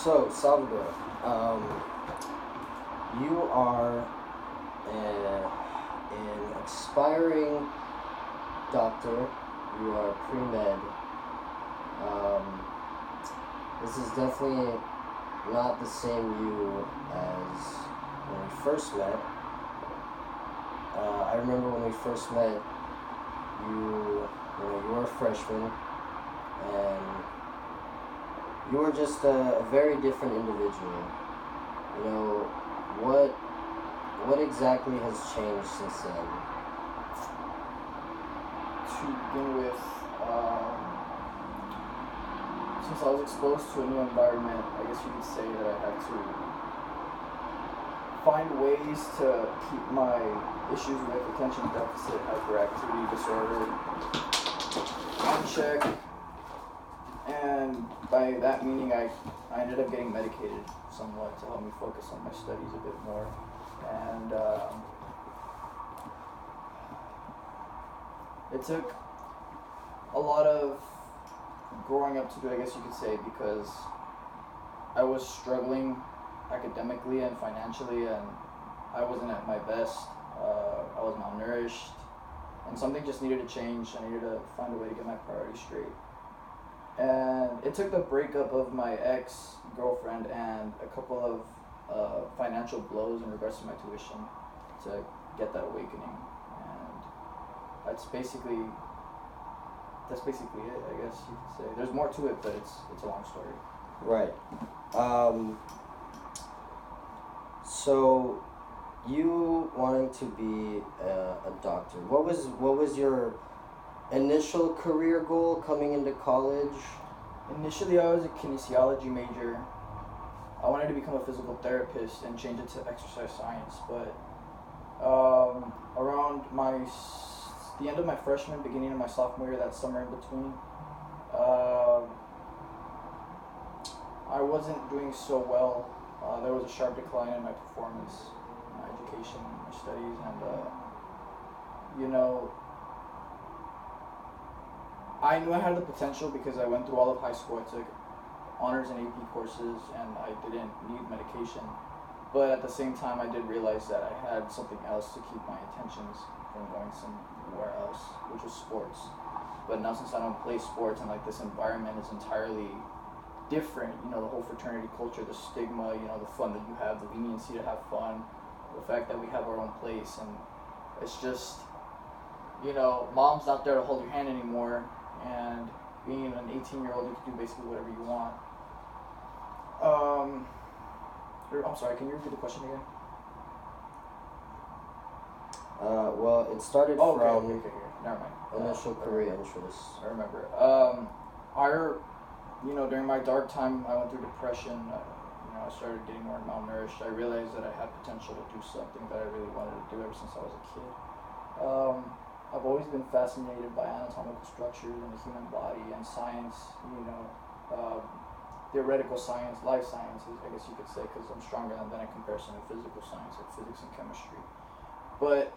So, Salvador, you are an aspiring doctor. You are pre-med. Um, this is definitely not the same you as when we first met. I remember when we first met, you were a freshman, and you were just a very different individual. You know, what exactly has changed since then? To begin with, since I was exposed to a new environment, I guess you could say that I had to find ways to keep my issues with attention deficit hyperactivity disorder on check. And by that meaning, I ended up getting medicated somewhat to help me focus on my studies a bit more. And it took a lot of growing up to do, I guess you could say, because I was struggling academically and financially, and I wasn't at my best. I was malnourished, and something just needed to change. I needed to find a way to get my priorities straight. And it took the breakup of my ex-girlfriend and a couple of financial blows in regards to my tuition to get that awakening. And that's basically it, I guess you could say. There's more to it, but it's a long story. Right. So you wanted to be a doctor. What was your initial career goal coming into college? Initially, I was a kinesiology major. I wanted to become a physical therapist and change it to exercise science, but around the end of my freshman, beginning of my sophomore year, that summer in between, I wasn't doing so well. There was a sharp decline in my performance, my education, my studies, and I knew I had the potential because I went through all of high school. I took honors and AP courses, and I didn't need medication. But at the same time, I did realize that I had something else to keep my attentions from going somewhere else, which was sports. But now since I don't play sports and like this environment is entirely different, the whole fraternity culture, the stigma, the fun that you have, the leniency to have fun, the fact that we have our own place, and it's just, mom's not there to hold your hand anymore, and being an 18-year-old, you can do basically whatever you want. I'm sorry, can you repeat the question again? Well, it started from okay. Never mind. Initial career interests. I remember. During my dark time, I went through depression. I started getting more malnourished. I realized that I had potential to do something that I really wanted to do ever since I was a kid. I've always been fascinated by anatomical structures in the human body and science, theoretical science, life sciences, I guess you could say, because I'm stronger than that in comparison to physical science, like physics and chemistry. But,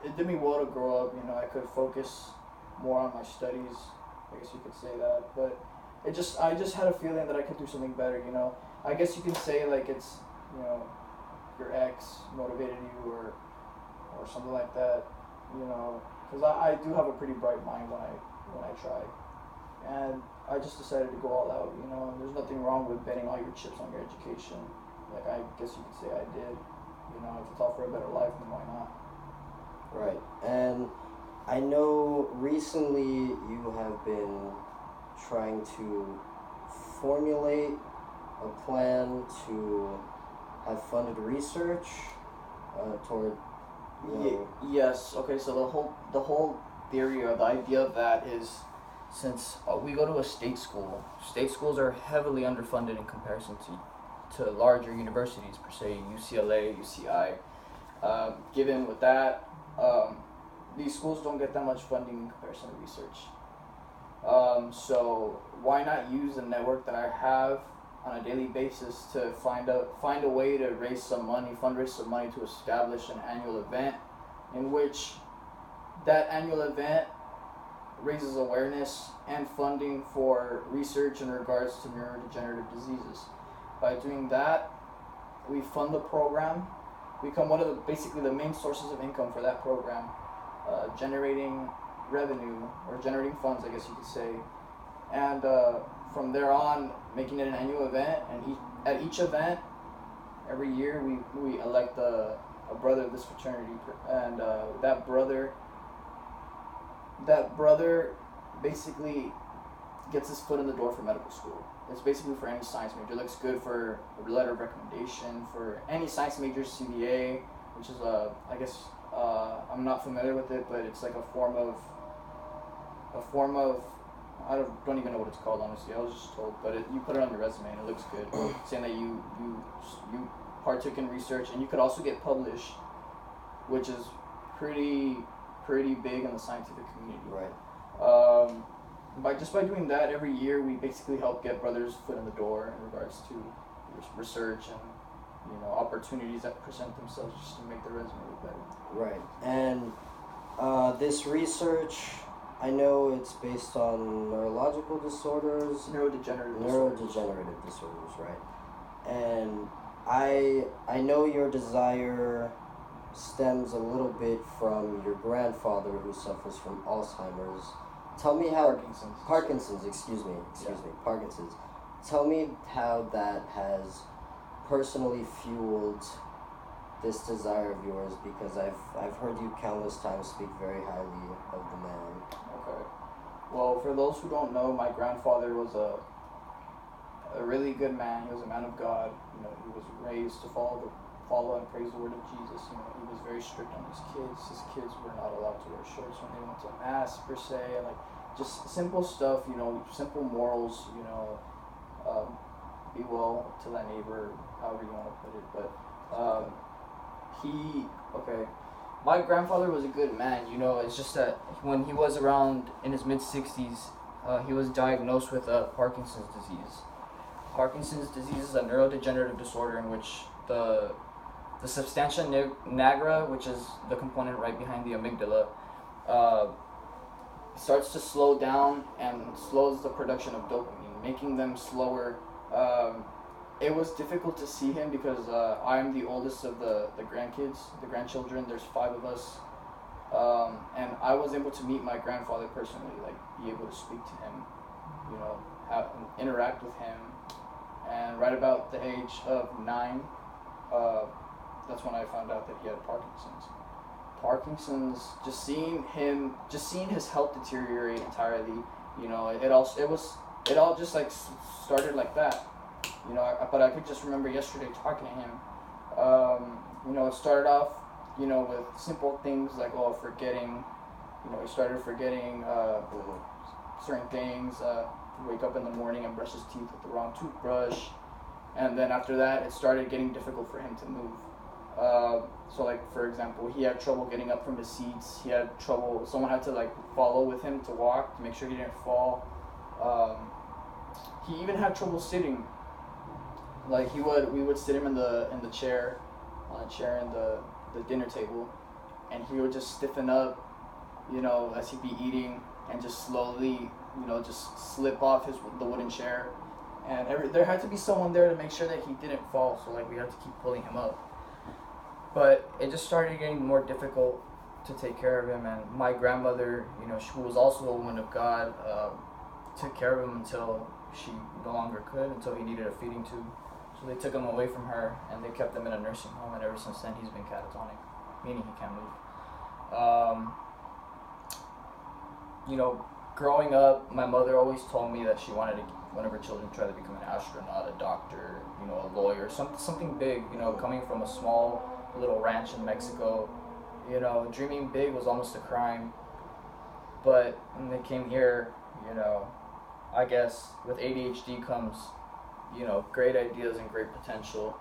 it did me well to grow up. I could focus more on my studies, I guess you could say that. But I just had a feeling that I could do something better, I guess you can say, like, it's, your ex motivated you or something like that, because I do have a pretty bright mind when I try, and I just decided to go all out, and there's nothing wrong with betting all your chips on your education, like I guess you could say I did, if it's all for a better life, then why not? Right, and I know recently you have been trying to formulate a plan to have funded research toward. Yes. Okay. So the whole theory or the idea of that is, since we go to a state school, state schools are heavily underfunded in comparison to larger universities, per se, UCLA, UCI. Given with that, these schools don't get that much funding in comparison to research. So why not use the network that I have on a daily basis to find a way to fundraise some money to establish an annual event, in which that annual event raises awareness and funding for research in regards to neurodegenerative diseases. By doing that, we fund the program. We become one of the basically the main sources of income for that program, generating revenue or generating funds, I guess you could say, and from there on, making it an annual event. And at each event, every year we elect a brother of this fraternity, and that brother basically gets his foot in the door for medical school. It's basically for any science major. It looks good for a letter of recommendation for any science major, CBA, which is I guess I'm not familiar with it, but it's like a form of I don't even know what it's called, honestly. I was just told, but you put it on your resume and it looks good, saying that you partook in research, and you could also get published, which is pretty big in the scientific community. Right. By doing that every year, we basically help get brothers' foot in the door in regards to research and opportunities that present themselves just to make their resume look better. Right. And this research, I know it's based on neurological disorders. Neurodegenerative disorders, right. And I know your desire stems a little bit from your grandfather who suffers from Alzheimer's. Tell me how... Parkinson's, excuse me. Parkinson's. Tell me how that has personally fueled this desire of yours, because I've heard you countless times speak very highly of the man. Okay. Well, for those who don't know, my grandfather was a really good man. He was a man of God. He was raised to follow and praise the word of Jesus. He was very strict on his kids. His kids were not allowed to wear shirts when they went to mass, per se, and just simple stuff. Simple morals. Be well to thy neighbor, however you want to put it. But my grandfather was a good man. It's just that when he was around in his mid-60s, he was diagnosed with Parkinson's disease. Parkinson's disease is a neurodegenerative disorder in which the substantia nigra, which is the component right behind the amygdala, starts to slow down and slows the production of dopamine, making them slower. It was difficult to see him because I'm the oldest of the grandchildren. There's 5 of us, and I was able to meet my grandfather personally, be able to speak to him, interact with him. And right about the age of 9, that's when I found out that he had Parkinson's. Just seeing his health deteriorate entirely. It all just started like that. But I could just remember yesterday talking to him. It started off, with simple things like forgetting. He started forgetting certain things. Wake up in the morning and brush his teeth with the wrong toothbrush, and then after that it started getting difficult for him to move. For example, he had trouble getting up from his seats. He had trouble, someone had to follow with him to walk to make sure he didn't fall. He even had trouble sitting. We would sit him in the chair, on a chair in the dinner table, and he would just stiffen up, as he'd be eating, and just slowly just slip off the wooden chair, and there had to be someone there to make sure that he didn't fall. So we had to keep pulling him up. But it just started getting more difficult to take care of him, and my grandmother, who was also a woman of God, took care of him until she no longer could, until he needed a feeding tube. So they took him away from her, and they kept him in a nursing home, and ever since then he's been catatonic, meaning he can't move. Growing up, my mother always told me that she wanted one of her children to try to become an astronaut, a doctor, a lawyer, something big. Coming from a small little ranch in Mexico, dreaming big was almost a crime. But when they came here, I guess with ADHD comes, great ideas and great potential.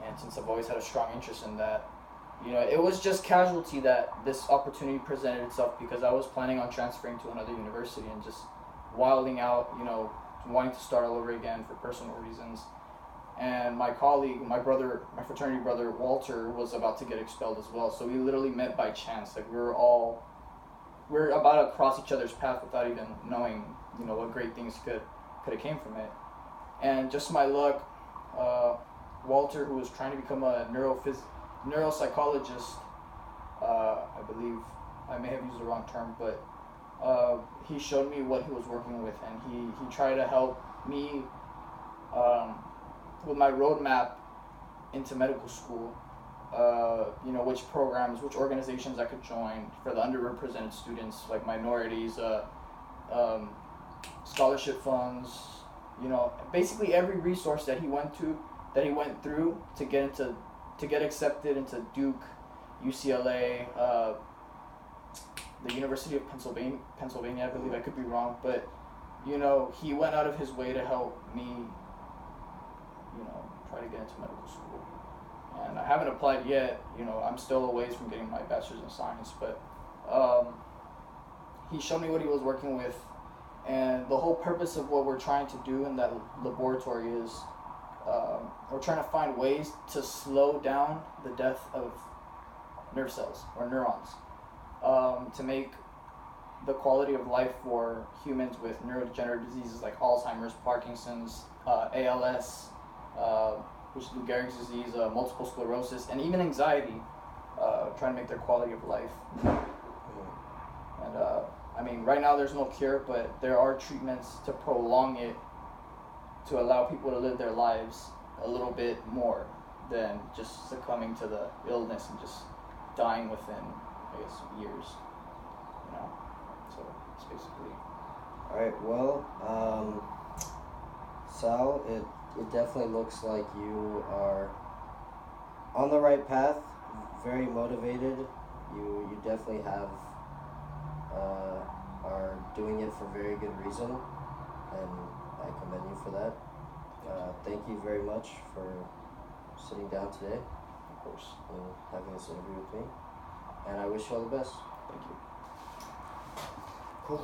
And since I've always had a strong interest in that, it was just casualty that this opportunity presented itself, because I was planning on transferring to another university and just wilding out, wanting to start all over again for personal reasons. And my colleague, my fraternity brother, Walter, was about to get expelled as well. So we literally met by chance. We we're about to cross each other's path without even knowing, what great things could have came from it. And just my luck, Walter, who was trying to become a neuropsychologist, I believe I may have used the wrong term, but he showed me what he was working with, and he tried to help me with my roadmap into medical school. Which programs, which organizations I could join for the underrepresented students, like minorities, scholarship funds, basically every resource that he went through to get accepted into Duke, UCLA, the University of Pennsylvania, I believe. I could be wrong, but he went out of his way to help me, try to get into medical school. And I haven't applied yet. I'm still a ways from getting my bachelor's in science, but he showed me what he was working with, and the whole purpose of what we're trying to do in that laboratory is we're trying to find ways to slow down the death of nerve cells or neurons, to make the quality of life for humans with neurodegenerative diseases like Alzheimer's, Parkinson's, ALS, which is Lou Gehrig's disease, multiple sclerosis, and even anxiety, trying to make their quality of life. And right now there's no cure, but there are treatments to prolong it, to allow people to live their lives a little bit more than just succumbing to the illness and just dying within, I guess, years. So it's basically. All right. Well, Sal, it definitely looks like you are on the right path. Very motivated. You definitely are doing it for very good reason, and I commend you for that. Thank you very much for sitting down today, Of course. and having this interview with me. And I wish you all the best. Thank you. Cool.